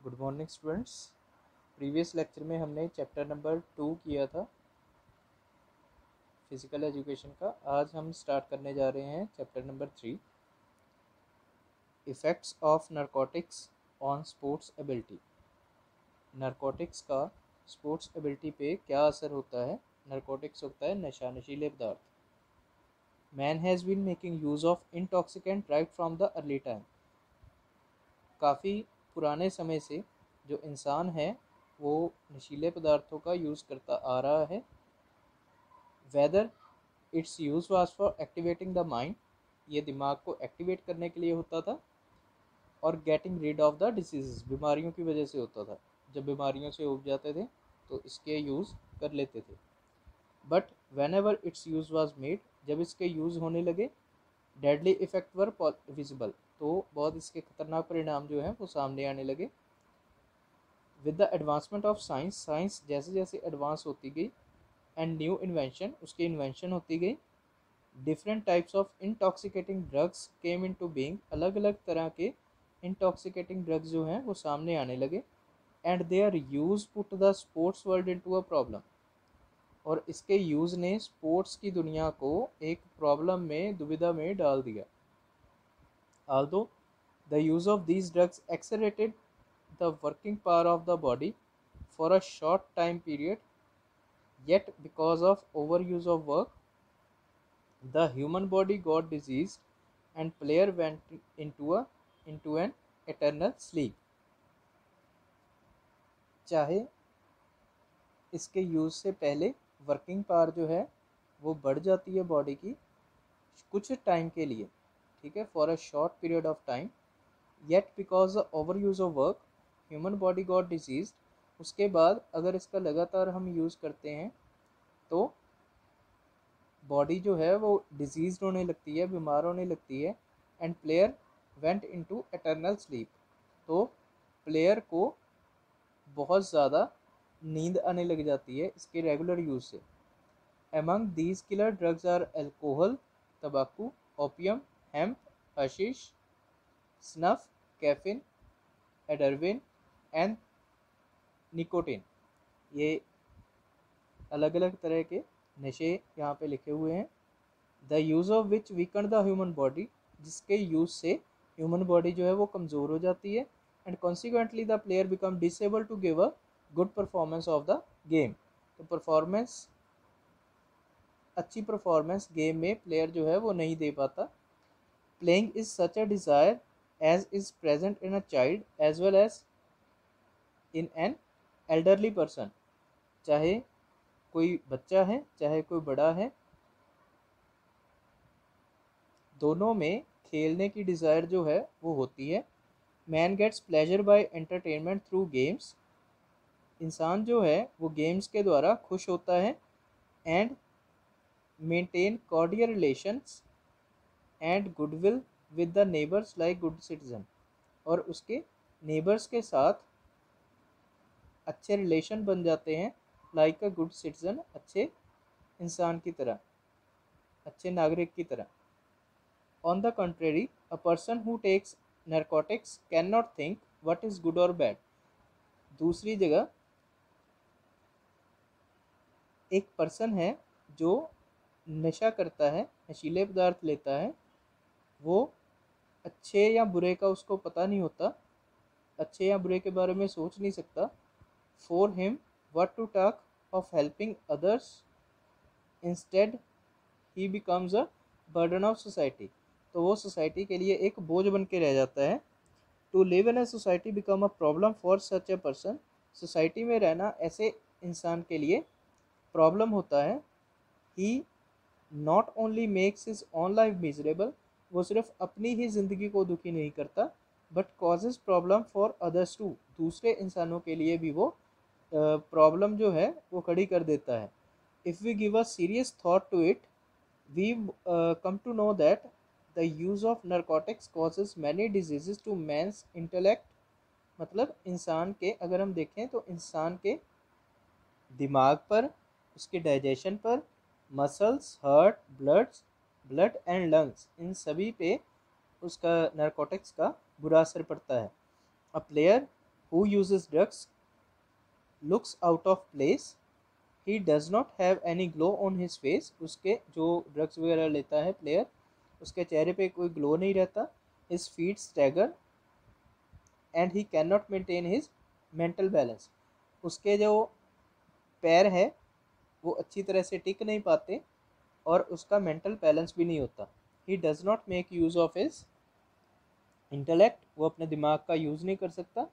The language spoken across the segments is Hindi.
Good morning students. Previous lecture में हमने चैप्टर नंबर 2 किया था फिज़िकल एजुकेशन का। आज हम स्टार्ट करने जा रहे हैं chapter number 3, effects of narcotics on sports ability. Narcotics का स्पोर्ट्स एबिलिटी पे क्या असर होता है। नारकोटिक्स होता है नशा, नशीले पदार्थ। Man has been making use of intoxicant right from the early time. काफ़ी पुराने समय से जो इंसान है वो नशीले पदार्थों का यूज़ करता आ रहा है। Whether it's use was for activating the mind, ये दिमाग को एक्टिवेट करने के लिए होता था, और getting read of the disease, बीमारियों की वजह से होता था। जब बीमारियों से उब जाते थे तो इसके यूज़ कर लेते थे। But when ever its use was made, जब इसके यूज़ होने लगे, डेडली इफेक्ट वर विजिबल, तो बहुत इसके खतरनाक परिणाम जो हैं वो सामने आने लगे। With the advancement of science, science जैसे जैसे एडवांस होती गई, एंड न्यू इन्वेंशन, उसकी इन्वेंशन होती गई, different types of intoxicating drugs came into being, अलग अलग तरह के इंटॉक्सिकेटिंग ड्रग्स जो हैं वो सामने आने लगे। And there use put the sports world into a problem, और इसके यूज़ ने स्पोर्ट्स की दुनिया को एक प्रॉब्लम में, दुविधा में डाल दिया। Although the use of these drugs accelerated the working power of the body for a short time period, yet because of overuse of work, the human body got diseased and player went into an eternal sleep. चाहे इसके यूज़ से पहले वर्किंग पावर जो है वो बढ़ जाती है बॉडी की कुछ टाइम के लिए, ठीक है, for a short period of time, yet because the over use of work human body got disease. उसके बाद अगर इसका लगातार हम यूज़ करते हैं तो बॉडी जो है वो डिजीज होने लगती है, बीमार होने लगती है। And player went into eternal sleep, तो प्लेयर को बहुत ज़्यादा नींद आने लग जाती है इसके रेगुलर यूज़ से। Among these killer drugs are alcohol, तंबाकू, opium, hemp, hashish, snuff, caffeine, एडरविन एंड निकोटिन। ये अलग अलग तरह के नशे यहाँ पे लिखे हुए हैं। The use of which weaken the human body, जिसके यूज़ से ह्यूमन बॉडी जो है वो कमज़ोर हो जाती है। And consequently the player become disable to give a good performance of the game. तो परफॉर्मेंस, अच्छी परफॉर्मेंस गेम में प्लेयर जो है वो नहीं दे पाता। Playing is such a desire as is present in a child as well as in an elderly person. चाहे कोई बच्चा है चाहे कोई बड़ा है, दोनों में खेलने की डिज़ायर जो है वो होती है। Man gets pleasure by entertainment through games, इंसान जो है वो गेम्स के द्वारा खुश होता है। And maintain cordial relations and goodwill with the neighbours like good citizen, और उसके नेबर्स के साथ अच्छे रिलेशन बन जाते हैं, लाइक अ गुड सिटीजन, अच्छे इंसान की तरह, अच्छे नागरिक की तरह। On the contrary, a person who takes narcotics can not think what is good or bad. दूसरी जगह एक पर्सन है जो नशा करता है, नशीले पदार्थ लेता है, वो अच्छे या बुरे का उसको पता नहीं होता, अच्छे या बुरे के बारे में सोच नहीं सकता। For him what to talk of helping others, instead he becomes a burden of society, तो वो सोसाइटी के लिए एक बोझ बन के रह जाता है। To live in a society become a problem for such a person, society में रहना ऐसे इंसान के लिए प्रॉब्लम होता है। He not only makes his own life miserable, वो सिर्फ अपनी ही ज़िंदगी को दुखी नहीं करता, but causes problem for others too, दूसरे इंसानों के लिए भी वो प्रॉब्लम जो है वो खड़ी कर देता है। If we give a serious thought to it, we come to know that the use of narcotics causes many diseases to man's intellect. मतलब इंसान के, अगर हम देखें तो इंसान के दिमाग पर, उसके डाइजेशन पर, muscles, heart, blood and lungs, इन सभी पे उसका नारकोटिक्स का बुरा असर पड़ता है। A player who uses drugs looks out of place. He does not have any glow on his face. उसके जो ड्रग्स वगैरह लेता है प्लेयर, उसके चेहरे पे कोई ग्लो नहीं रहता. His feet stagger and he cannot maintain his mental balance. उसके जो पैर है वो अच्छी तरह से टिक नहीं पाते और उसका मेंटल बैलेंस भी नहीं होता. He does not make use of his intellect. वो अपने दिमाग का यूज़ नहीं कर सकता.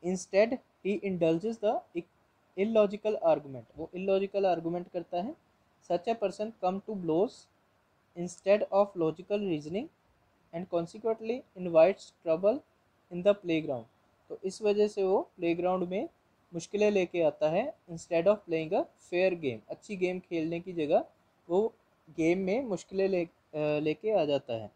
Instead he indulges the illogical argument. वो illogical argument करता है. Such a person come to blows instead of logical reasoning and consequently invites trouble in the playground. तो इस वजह से वो प्लेग्राउंड में मुश्किलें लेके आता है. Instead of playing a fair game, अच्छी गेम खेलने की जगह वो गेम में मुश्किलें लेके आ जाता है.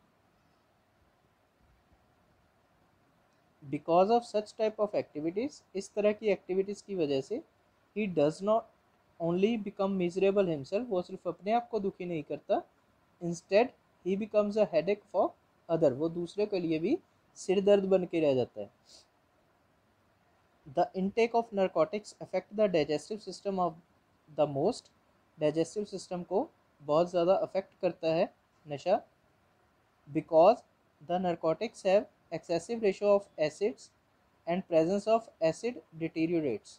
Because of such type of activities, इस तरह की एक्टिविटीज़ की वजह से he does not only become miserable himself, वो सिर्फ अपने आप को दुखी नहीं करता. Instead he becomes a headache for other, वो दूसरे के लिए भी सिर दर्द बन के रह जाता है. The intake of narcotics affect the digestive system of the most. Digestive system को बहुत ज़्यादा अफेक्ट करता है नशा. Because the narcotics have excessive ratio of acids and presence of acid deteriorates.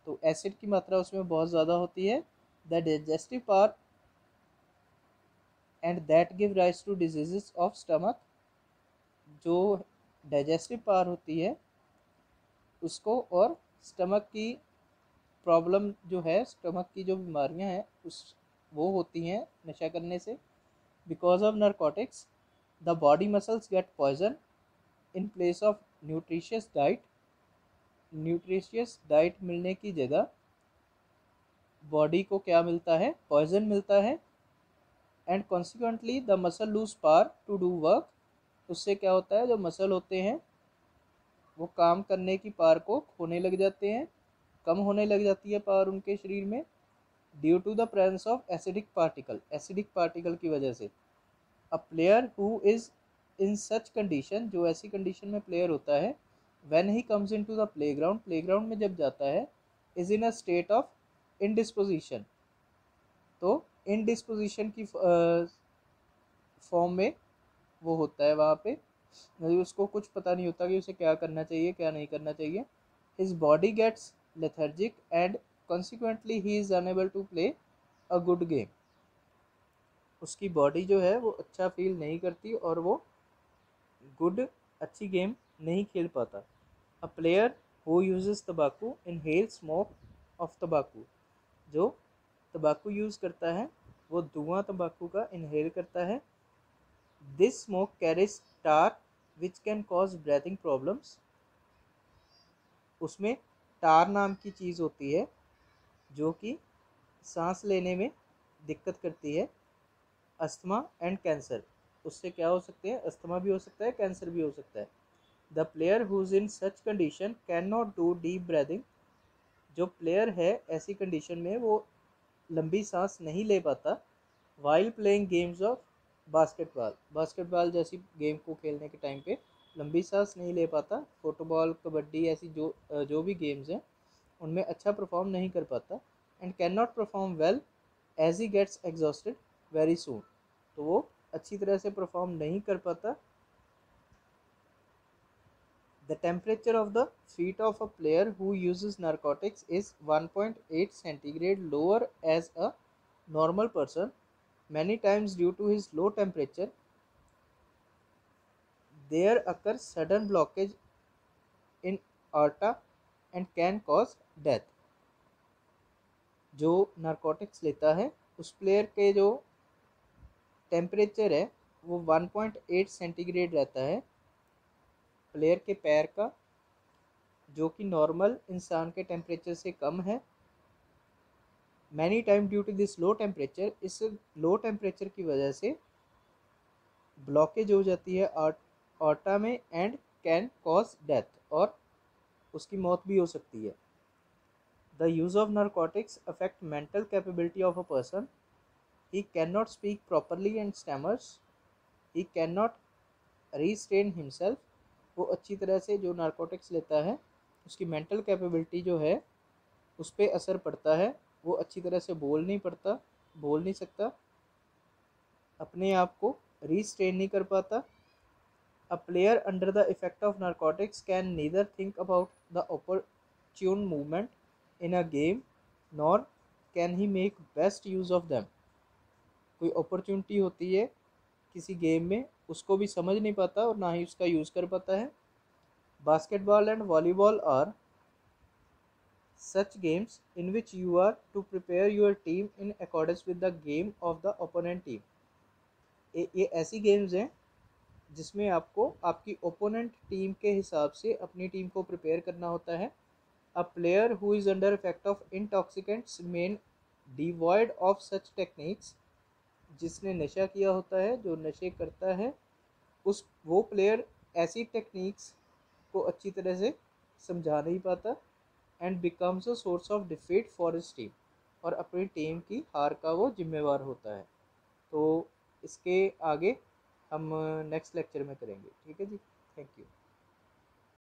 तो एसिड की मात्रा उसमें बहुत ज़्यादा होती है. The digestive power and that give rise to diseases of stomach. जो डाइजेस्टिव पावर होती है उसको और स्टमक की प्रॉब्लम जो है, स्टमक की जो बीमारियां हैं उस वो होती हैं नशा करने से. Because of narcotics the body muscles get poison in place of nutritious diet. Nutritious diet मिलने की जगह बॉडी को क्या मिलता है, पॉइजन मिलता है. And consequently the muscle lose power to do work. उससे क्या होता है, जो मसल होते हैं वो काम करने की पावर को खोने लग जाते हैं, कम होने लग जाती है पावर उनके शरीर में. Due to the presence of acidic particle, acidic particle की वजह से. A player who is in such condition, जो ऐसी कंडीशन में प्लेयर होता है, when he comes into the playground, playground में जब जाता है, is in a state of indisposition. तो इनडिस्पोजिशन की फॉर्म में वो होता है वहाँ पे, मतलब उसको कुछ पता नहीं होता कि उसे क्या करना चाहिए क्या नहीं करना चाहिए. His body gets lethargic and consequently he is unable to play a good game. उसकी बॉडी जो है वो अच्छा फील नहीं करती और वो गुड अच्छी गेम नहीं खेल पाता. अ प्लेयर हु यूजेस तंबाकू इनहेल स्मोक ऑफ तंबाकू. जो तंबाकू यूज़ करता है वो धुआं तंबाकू का इनहेल करता है. This smoke carries tar which can cause breathing problems. उसमें टार नाम की चीज़ होती है जो कि सांस लेने में दिक्कत करती है. अस्थमा एंड कैंसर, उससे क्या हो सकते हैं, अस्थमा भी हो सकता है, कैंसर भी हो सकता है. The player who's in such condition can not do deep breathing. जो प्लेयर है ऐसी कंडीशन में वो लंबी सांस नहीं ले पाता. While playing games of basketball, basketball जैसी गेम को खेलने के टाइम पे लंबी सांस नहीं ले पाता. फुटबॉल, कबड्डी, ऐसी जो भी गेम्स हैं उनमें अच्छा परफॉर्म नहीं कर पाता. And can not perform well as he gets exhausted very soon. तो वो अच्छी तरह से परफॉर्म नहीं कर पाता. The temperature of the feet of a player who uses narcotics is 1.8 centigrade lower as a normal person. Many times due to his low temperature, there occurs sudden blockage in aorta and can cause death. जो नारकोटिक्स लेता है उस प्लेयर के जो टेम्परेचर है वो 1.8 सेंटीग्रेड रहता है प्लेयर के पैर का, जो कि नॉर्मल इंसान के टेम्परेचर से कम है. Many time due to this low temperature, इस लो टेम्परेचर की वजह से ब्लॉकेज हो जाती है ऑर्टा में एंड कैन कॉज डेथ, और उसकी मौत भी हो सकती है. The use of narcotics affect mental capability of a person. He can not speak properly and stammers. He can not restrain himself. वो अच्छी तरह से जो नारकोटिक्स लेता है उसकी मेंटल कैपेबिलिटी जो है उस पर असर पड़ता है, वो अच्छी तरह से बोल नहीं सकता, अपने आप को रिस्ट्रेन नहीं कर पाता। A player under the effect of narcotics can neither think about the opportune movement in a game nor can he make best use of them। कोई अपॉर्चुनिटी होती है किसी गेम में उसको भी समझ नहीं पाता और ना ही उसका यूज़ कर पाता है। Basketball and volleyball are such games in which you are to prepare your team in accordance with the game of the opponent team। ये ऐसी गेम्स हैं जिसमें आपको आपकी ओपोनेंट टीम के हिसाब से अपनी टीम को प्रिपेयर करना होता है। A player who is under effect of intoxicants main devoid of such techniques. जिसने नशा किया होता है, जो नशे करता है, उस वो प्लेयर ऐसी टेक्निक्स को अच्छी तरह से समझा नहीं पाता and becomes a source of defeat for his team, और अपनी टीम की हार का वो जिम्मेवार होता है। तो इसके आगे हम नेक्स्ट लेक्चर में करेंगे। ठीक है जी, थैंक यू।